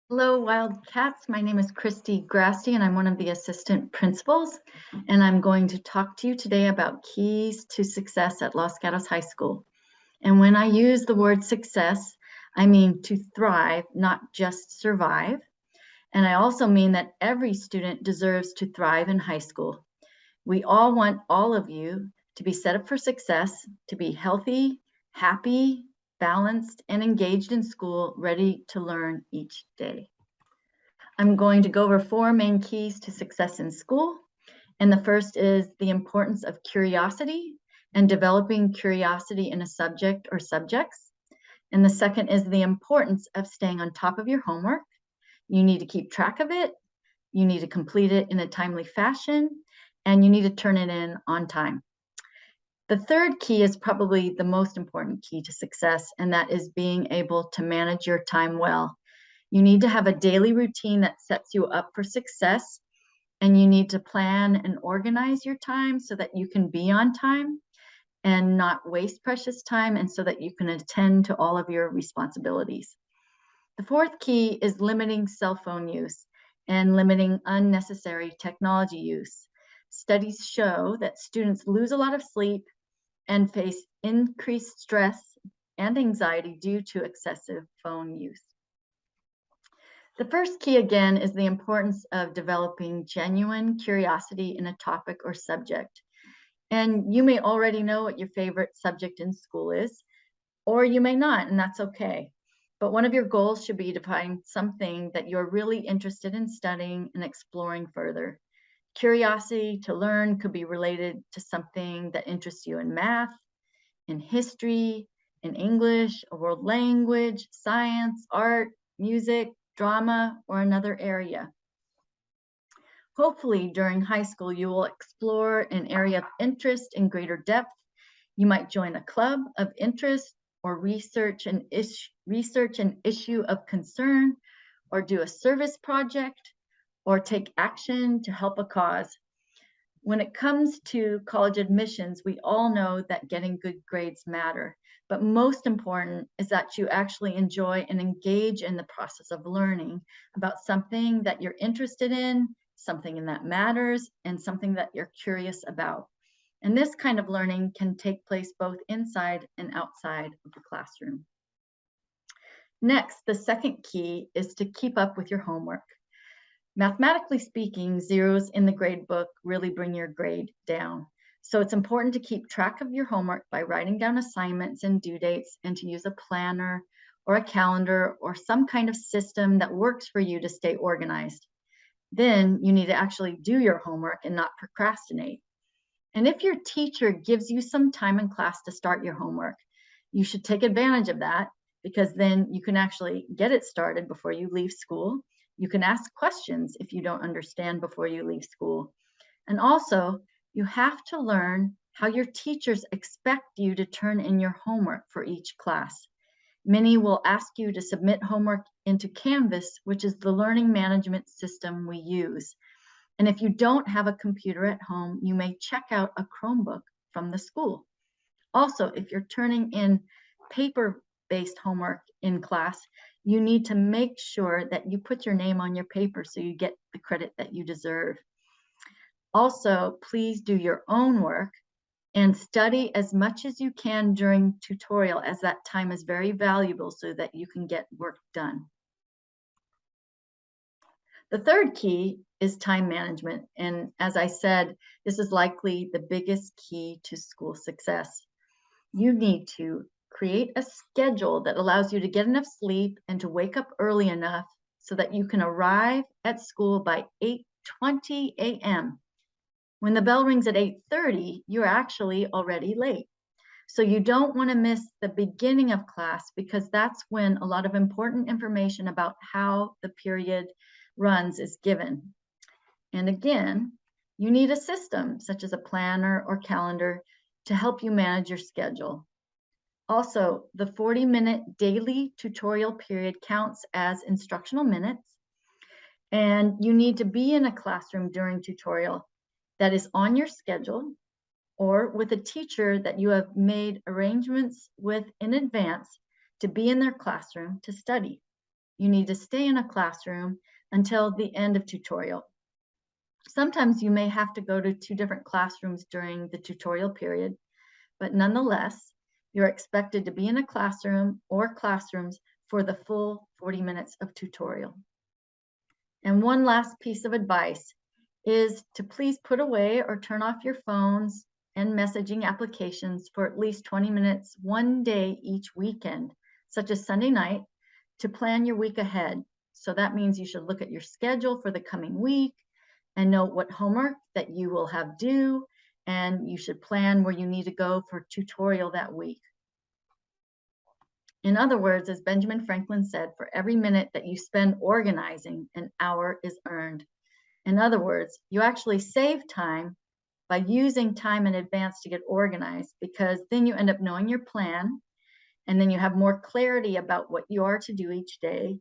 Hello, Wildcats. My name is Christy Grasty, and I'm one of the assistant principals. And I'm going to talk to you today about keys to success at Los Gatos High School. And when I use the word success, I mean to thrive, not just survive. And I also mean that every student deserves to thrive in high school. We all want all of you to be set up for success, to be healthy, happy, balanced, and engaged in school, ready to learn each day. I'm going to go over four main keys to success in school. And the first is the importance of curiosity and developing curiosity in a subject or subjects. And the second is the importance of staying on top of your homework. You need to keep track of it. You need to complete it in a timely fashion, and you need to turn it in on time. The third key is probably the most important key to success, and that is being able to manage your time well. You need to have a daily routine that sets you up for success, and you need to plan and organize your time so that you can be on time and not waste precious time, and so that you can attend to all of your responsibilities. The fourth key is limiting cell phone use and limiting unnecessary technology use. Studies show that students lose a lot of sleep and face increased stress and anxiety due to excessive phone use. The first key, again, is the importance of developing genuine curiosity in a topic or subject. And you may already know what your favorite subject in school is, or you may not, and that's okay. But one of your goals should be to find something that you're really interested in studying and exploring further. Curiosity to learn could be related to something that interests you in math, in history, in English, a world language, science, art, music, drama, or another area. Hopefully, during high school, you will explore an area of interest in greater depth. You might join a club of interest or research an issue of concern, or do a service project, or take action to help a cause. When it comes to college admissions, we all know that getting good grades matter, but most important is that you actually enjoy and engage in the process of learning about something that you're interested in, something that matters, and something that you're curious about. And this kind of learning can take place both inside and outside of the classroom. Next, the second key is to keep up with your homework. Mathematically speaking, zeros in the grade book really bring your grade down. So it's important to keep track of your homework by writing down assignments and due dates, and to use a planner or a calendar or some kind of system that works for you to stay organized. Then you need to actually do your homework and not procrastinate. And if your teacher gives you some time in class to start your homework, you should take advantage of that, because then you can actually get it started before you leave school. You can ask questions if you don't understand before you leave school. And also, you have to learn how your teachers expect you to turn in your homework for each class. Many will ask you to submit homework into Canvas, which is the learning management system we use. And if you don't have a computer at home, you may check out a Chromebook from the school. Also, if you're turning in paper-based homework in class, you need to make sure that you put your name on your paper so you get the credit that you deserve. Also, please do your own work and study as much as you can during tutorial, as that time is very valuable so that you can get work done. The third key is time management. And as I said, this is likely the biggest key to school success. You need to create a schedule that allows you to get enough sleep and to wake up early enough so that you can arrive at school by 8:20 a.m. When the bell rings at 8:30, you're actually already late. So you don't want to miss the beginning of class, because that's when a lot of important information about how the period runs is given. And again, you need a system such as a planner or calendar to help you manage your schedule. Also, the 40-minute daily tutorial period counts as instructional minutes, and you need to be in a classroom during tutorial that is on your schedule, or with a teacher that you have made arrangements with in advance to be in their classroom to study. you need to stay in a classroom until the end of tutorial. Sometimes you may have to go to 2 different classrooms during the tutorial period, but nonetheless, you're expected to be in a classroom or classrooms for the full 40 minutes of tutorial. And one last piece of advice is to please put away or turn off your phones and messaging applications for at least 20 minutes one day each weekend, such as Sunday night, to plan your week ahead. So that means you should look at your schedule for the coming week and know what homework that you will have due, and you should plan where you need to go for tutorial that week. In other words, as Benjamin Franklin said, for every minute that you spend organizing, an hour is earned. In other words, you actually save time by using time in advance to get organized, because then you end up knowing your plan, and then you have more clarity about what you are to do each day.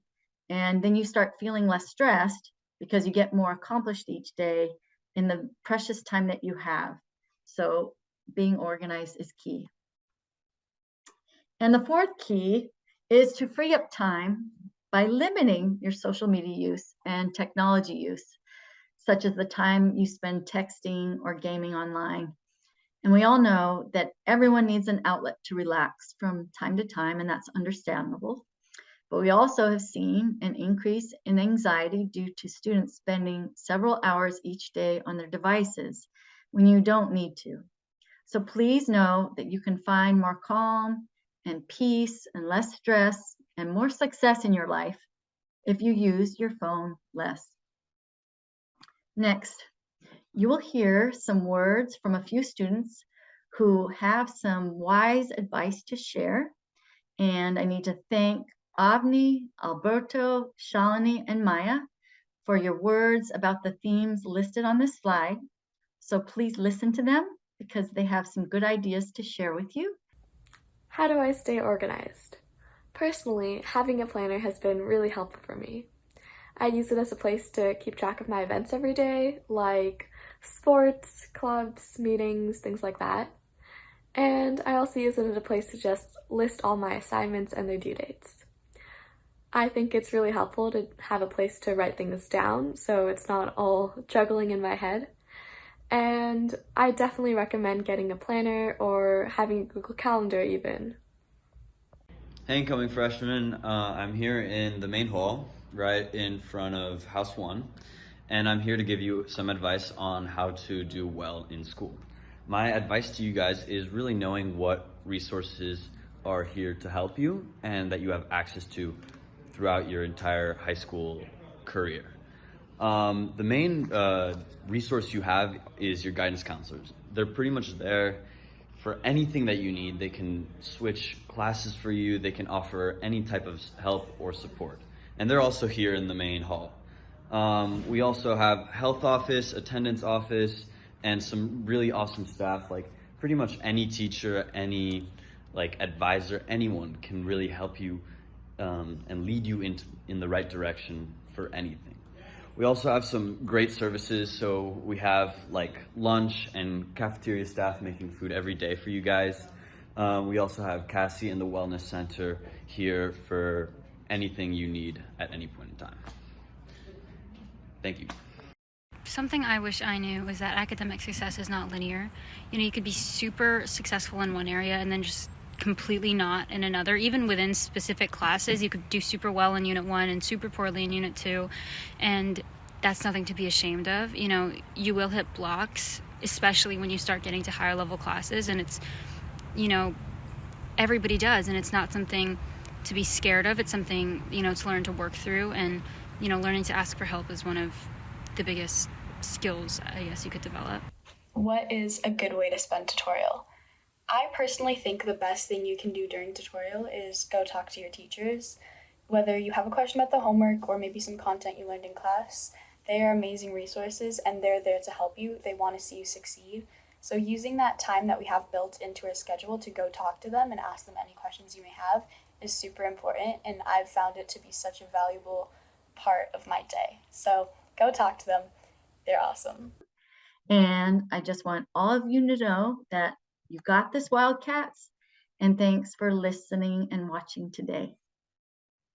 And then you start feeling less stressed because you get more accomplished each day in the precious time that you have. So being organized is key. And the fourth key is to free up time by limiting your social media use and technology use, such as the time you spend texting or gaming online. And we all know that everyone needs an outlet to relax from time to time, and that's understandable. But we also have seen an increase in anxiety due to students spending several hours each day on their devices when you don't need to. So please know that you can find more calm and peace and less stress and more success in your life if you use your phone less. Next, you will hear some words from a few students who have some wise advice to share. And I need to thank Avni, Alberto, Shalini, and Maya for your words about the themes listed on this slide. So please listen to them because they have some good ideas to share with you. How do I stay organized? Personally, having a planner has been really helpful for me. I use it as a place to keep track of my events every day, like sports, clubs, meetings, things like that. And I also use it as a place to just list all my assignments and their due dates. I think it's really helpful to have a place to write things down so it's not all juggling in my head. And I definitely recommend getting a planner or having a Google Calendar even. Hey, incoming freshmen. I'm here in the main hall, right in front of House 1, and I'm here to give you some advice on how to do well in school. My advice to you guys is really knowing what resources are here to help you and that you have access to throughout your entire high school career. The main resource you have is your guidance counselors. They're pretty much there for anything that you need. They can switch classes for you. They can offer any type of help or support. And they're also here in the main hall. We also have health office, attendance office, and some really awesome staff. Like pretty much any teacher, any like advisor, anyone can really help you and lead you in the right direction for anything. We also have some great services. So we have like lunch and cafeteria staff making food every day for you guys. We also have Cassie and the Wellness Center here for anything you need at any point in time. Thank you. Something I wish I knew is that academic success is not linear. You know, you could be super successful in one area and then just completely not in another. Even within specific classes, you could do super well in Unit 1 and super poorly in Unit 2. And that's nothing to be ashamed of. You know, you will hit blocks, especially when you start getting to higher level classes. And it's, you know, everybody does. And it's not something to be scared of. It's something, you know, to learn to work through. And, you know, learning to ask for help is one of the biggest skills, I guess, you could develop. What is a good way to spend tutorial? I personally think the best thing you can do during tutorial is go talk to your teachers. Whether you have a question about the homework or maybe some content you learned in class, they are amazing resources and they're there to help you. They want to see you succeed. So using that time that we have built into our schedule to go talk to them and ask them any questions you may have is super important, and I've found it to be such a valuable part of my day. So go talk to them. They're awesome. And I just want all of you to know that you got this, Wildcats, and thanks for listening and watching today.